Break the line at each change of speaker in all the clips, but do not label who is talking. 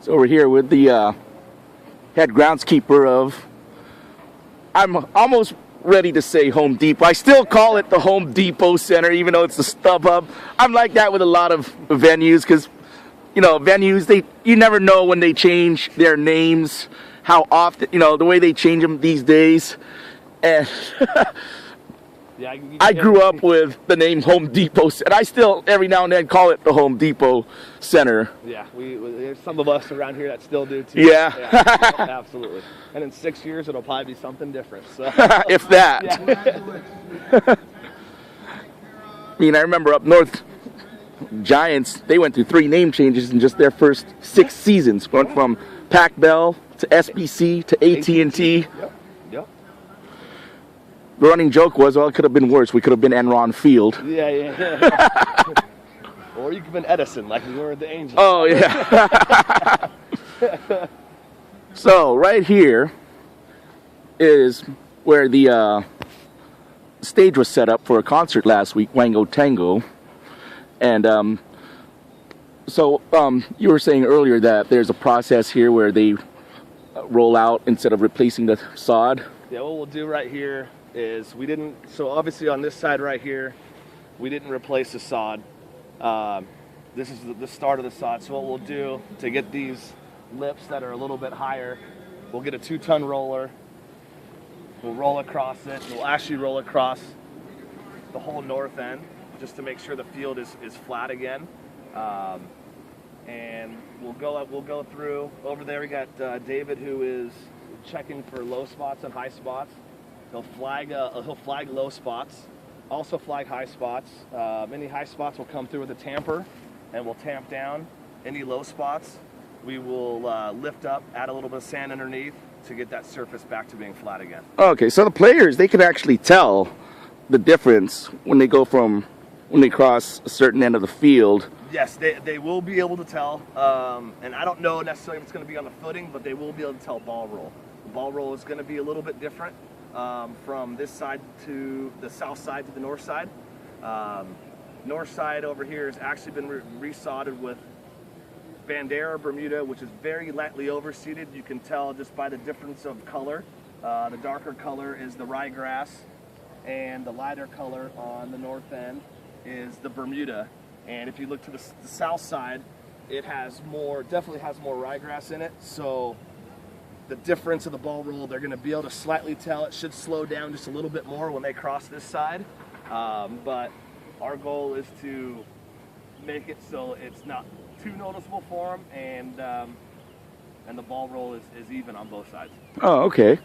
So we're here with the head groundskeeper of, I'm almost ready to say Home Depot. I still call it the Home Depot Center, even though it's the Stubhub. I'm like that with a lot of venues because, you know, venues, you never know when they change their names, how often, you know, the way they change them these days. And
yeah,
I grew up with the name Home Depot, and I still every now and then call it the Home Depot Center.
Yeah, there's some of us around here that still do too.
Yeah.
Absolutely. And in 6 years, it'll probably be something different. So.
If that.
Yeah.
I mean, I remember up north, Giants, they went through 3 name changes in just their first 6 seasons. Went from Pac Bell to SBC to AT&T.
Yep.
The running joke was, well, it could have been worse. We could have been Enron Field.
Yeah. Or you could have been Edison, like we were at the Angels.
Oh, yeah. So, right here is where the stage was set up for a concert last week, Wango Tango. And so you were saying earlier that there's a process here where they roll out instead of replacing the sod.
Yeah, what we'll do right here is so obviously on this side right here, we didn't replace the sod. This is the start of the sod. So what we'll do to get these lips that are a little bit higher, we'll get a 2-ton roller. We'll roll across it. We'll actually roll across the whole north end just to make sure the field is flat again. And we'll go through. Over there we got David, who is checking for low spots and high spots. He'll flag low spots, also flag high spots. Any high spots will come through with a tamper, and we'll tamp down. Any low spots, we will lift up, add a little bit of sand underneath to get that surface back to being flat again.
Okay, so the players, they can actually tell the difference when they cross a certain end of the field.
Yes, they will be able to tell, and I don't know necessarily if it's going to be on the footing, but they will be able to tell ball roll. The ball roll is going to be a little bit different from this side to the south side to the north side. North side over here has actually been resodded with Bandera Bermuda, which is very lightly overseeded. You can tell just by the difference of color. The darker color is the ryegrass, and the lighter color on the north end is the Bermuda. And if you look to the south side, it definitely has more ryegrass in it. So the difference of the ball roll, they're going to be able to slightly tell. It should slow down just a little bit more when they cross this side. But our goal is to make it so it's not too noticeable for them, and the ball roll is even on both sides.
Oh, okay.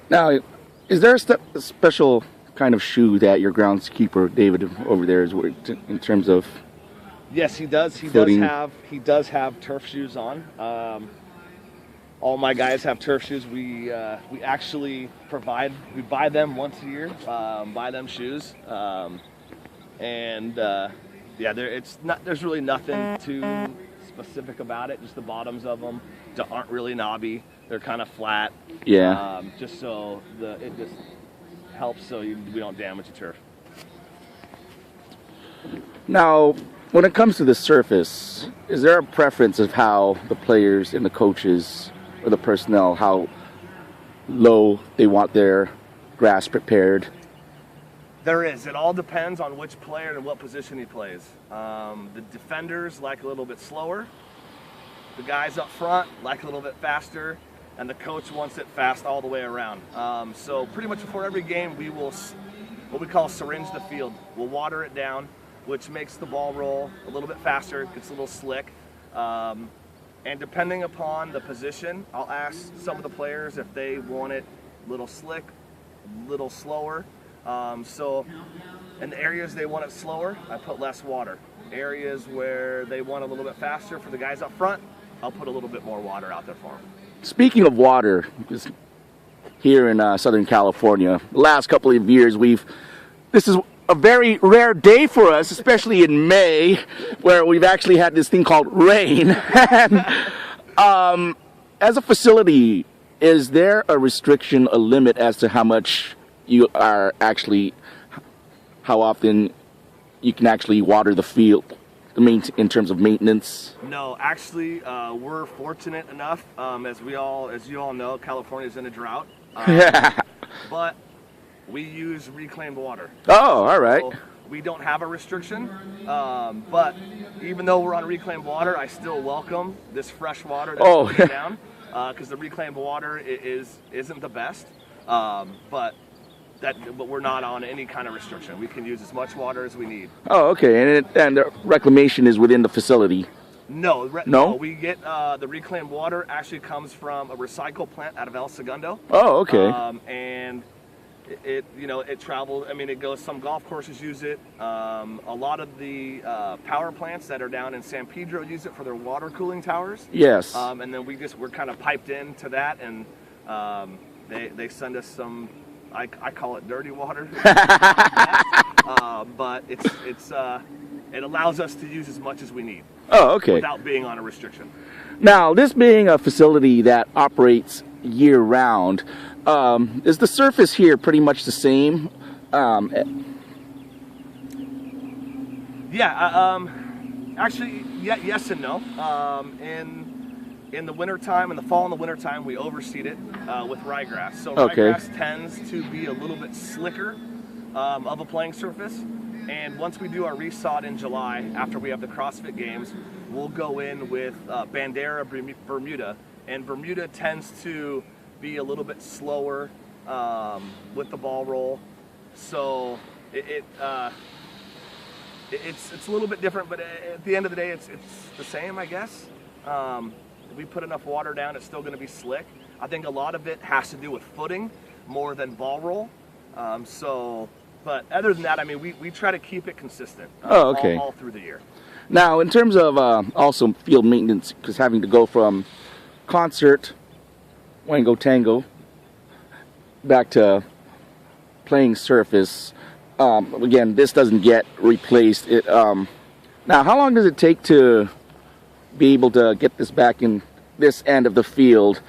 Now, is there a special kind of shoe that your groundskeeper David over there is wearing in terms of?
Yes, he does. He does have turf shoes on. All my guys have turf shoes. We actually buy them once a year. Buy them shoes, there's really nothing too specific about it. Just the bottoms of them aren't really knobby. They're kind of flat.
Yeah.
Just so it just helps so we don't damage the turf.
Now, when it comes to the surface, is there a preference of how the players and the coaches or the personnel, how low they want their grass prepared?
There is. It all depends on which player and what position he plays. The defenders like a little bit slower. The guys up front like a little bit faster. And the coach wants it fast all the way around. So pretty much before every game, we will what we call syringe the field. We'll water it down, which makes the ball roll a little bit faster, gets a little slick. And depending upon the position, I'll ask some of the players if they want it a little slick, a little slower. So in the areas they want it slower, I put less water. Areas where they want a little bit faster for the guys up front, I'll put a little bit more water out there for them.
Speaking of water, here in Southern California, the last couple of years this is a very rare day for us, especially in May, where we've actually had this thing called rain. And, as a facility, is there a restriction, a limit as to how much you are actually, how often you can actually water the field in terms of maintenance?
No, actually, we're fortunate enough, as you all know, California's in a drought. But we use reclaimed water.
Oh, all right.
So we don't have a restriction, but even though we're on reclaimed water, I still welcome this fresh water that's coming down, because the reclaimed water isn't the best, but we're not on any kind of restriction. We can use as much water as we need.
Oh, okay. And the reclamation is within the facility?
No,
no.
We get the reclaimed water actually comes from a recycle plant out of El Segundo.
Oh, okay.
And it travels. I mean, it goes. Some golf courses use it. A lot of the power plants that are down in San Pedro use it for their water cooling towers.
Yes.
And then we're kind of piped into that, and they send us some. I call it dirty water. But it allows us to use as much as we need.
Oh, okay.
Without being on a restriction.
Now, this being a facility that operates year-round, is the surface here pretty much the same?
Actually, yes and no. In the wintertime, in the fall and the wintertime, we overseed it with ryegrass. So ryegrass tends to be a little bit slicker of a playing surface. And once we do our resod in July, after we have the CrossFit Games, we'll go in with Bandera Bermuda. And Bermuda tends to be a little bit slower with the ball roll. So it's a little bit different, but at the end of the day, it's the same, I guess. If we put enough water down, it's still going to be slick. I think a lot of it has to do with footing more than ball roll. But other than that, I mean, we try to keep it consistent all through the year.
Now, in terms of also field maintenance, because having to go from concert, Wango Tango, back to playing surface, again, this doesn't get replaced. Now, how long does it take to be able to get this back in this end of the field,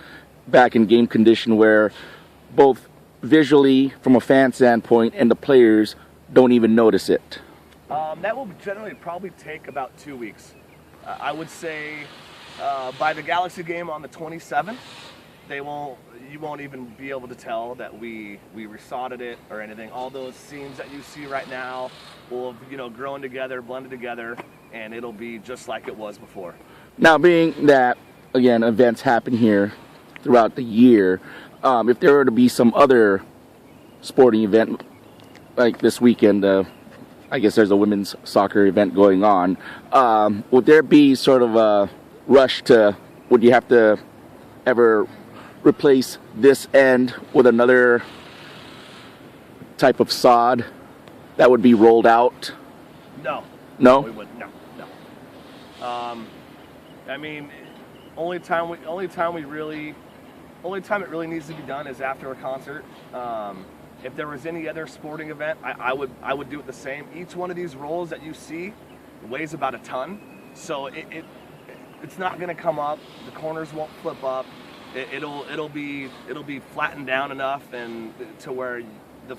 back in game condition where both visually from a fan standpoint and the players don't even notice it?
That will generally probably take about 2 weeks. I would say by the Galaxy game on the 27th, you won't even be able to tell that we resodded it or anything. All those seams that you see right now will have grown together, blended together, and it'll be just like it was before. Now,
being that, again, events happen here throughout the year, if there were to be some other sporting event like this weekend, I guess there's a women's soccer event going on, would there be sort of a rush would you have to ever replace this end with another type of sod that would be rolled out?
No.
No?
We wouldn't. No. I mean, only time it really needs to be done is after a concert. If there was any other sporting event, I would do it the same. Each one of these rolls that you see weighs about a ton, so it's not going to come up. The corners won't flip up. It'll be flattened down enough and to where the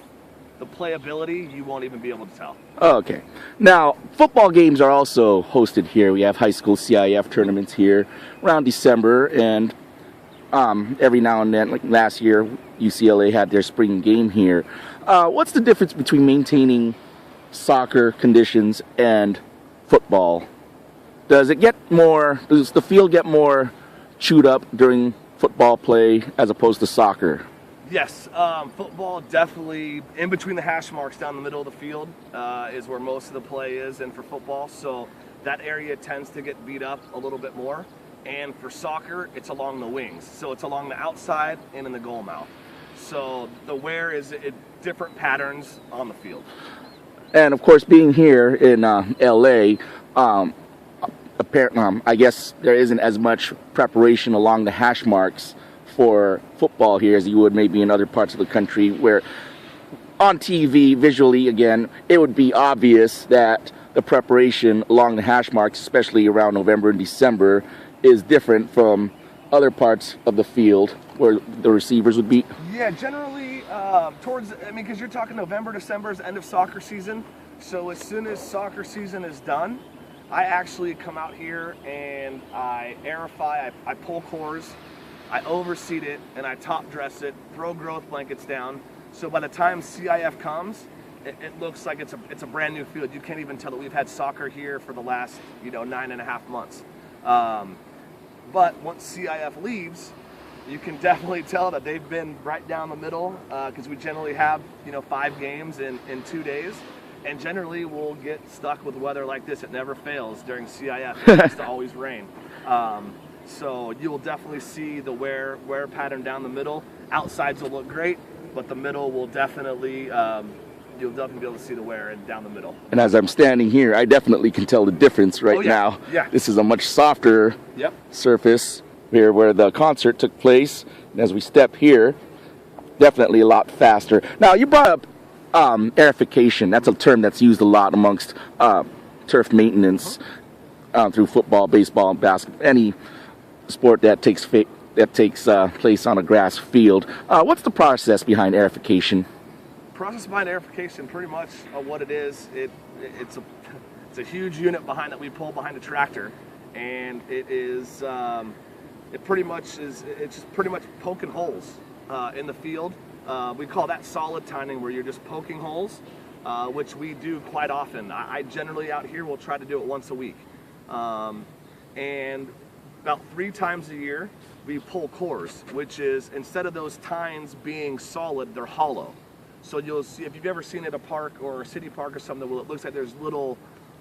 playability you won't even be able to tell.
Oh, okay. Now, football games are also hosted here. We have high school CIF tournaments here around December, and every now and then, like last year, UCLA had their spring game here. What's the difference between maintaining soccer conditions and football? Does the field get more chewed up during football play as opposed to soccer?
Yes, football definitely, in between the hash marks down the middle of the field is where most of the play is, and for football, so that area tends to get beat up a little bit more. And for soccer, it's along the wings, so it's along the outside and in the goal mouth. So the wear is different patterns on the field.
And of course, being here in LA, I guess there isn't as much preparation along the hash marks for football here as you would maybe in other parts of the country, where on TV, visually, again, it would be obvious that the preparation along the hash marks, especially around November and December, is different from other parts of the field where the receivers would be.
Yeah, generally because you're talking November, December is end of soccer season. So as soon as soccer season is done, I actually come out here and I aerify, I pull cores, I overseed it, and I top dress it, throw growth blankets down. So by the time CIF comes, it looks like it's a brand new field. You can't even tell that we've had soccer here for the last 9.5 months. But once CIF leaves, you can definitely tell that they've been right down the middle, because we generally have 5 games in 2 days. And generally we'll get stuck with weather like this. It never fails during CIF. It used to always rain. So you will definitely see the wear pattern down the middle. Outsides will look great, but the middle will definitely, you'll definitely be able to see the wear and down the middle.
And as I'm standing here, I definitely can tell the difference right now.
Yeah.
This is a much softer surface here where the concert took place. And as we step here, definitely a lot faster. Now, you brought up aerification. That's a term that's used a lot amongst turf maintenance through football, baseball, and basketball, any sport that takes place on a grass field. What's the process behind aerification?
Process behind aerification, pretty much what it is. It's a huge unit that we pull behind a tractor, and it's just pretty much poking holes in the field. We call that solid tining, where you're just poking holes, which we do quite often. I generally out here will try to do it once a week. And about 3 times a year, we pull cores, which is, instead of those tines being solid, they're hollow. So you'll see, if you've ever seen at a park or a city park or something, well, it looks like there's little,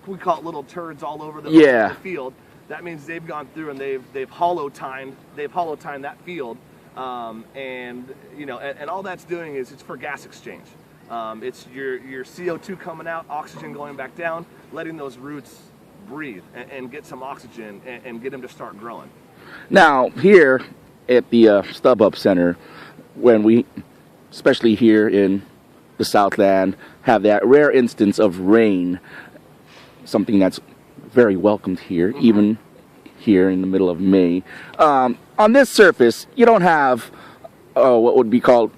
we call it little turds all over the field. That means they've gone through and they've hollow tined that field. And all that's doing is it's for gas exchange. It's your CO2 coming out, oxygen going back down, letting those roots breathe and get some oxygen and get them to start growing.
Now, here at the Stubhub Center, when we, especially here in the Southland, have that rare instance of rain, something that's very welcomed here, even here in the middle of May. On this surface, you don't have what would be called,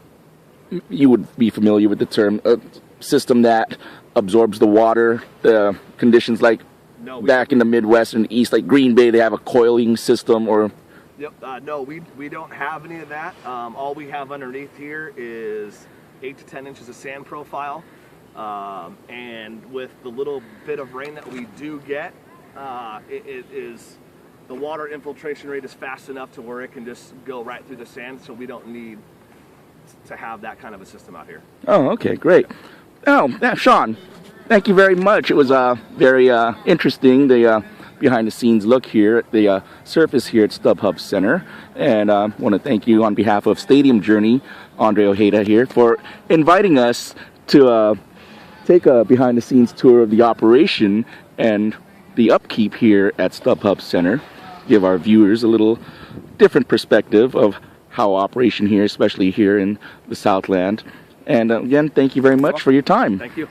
you would be familiar with the term, a system that absorbs the water, the conditions like back in the Midwest and East, like Green Bay, they have a coiling system or...
Yep, no, we don't have any of that. All we have underneath here is 8 to 10 inches of sand profile. And with the little bit of rain that we do get, the water infiltration rate is fast enough to where it can just go right through the sand, so we don't need to have that kind of a system out here.
Oh, okay, great. Oh, Shaun, thank you very much. It was very interesting, the behind-the-scenes look here at the surface here at Stubhub Center. And I want to thank you on behalf of Stadium Journey, Andre Ojeda here, for inviting us to take a behind-the-scenes tour of the operation and the upkeep here at Stubhub Center. Give our viewers a little different perspective of how operation here, especially here in the Southland. And again, thank you very much for your time.
Thank you.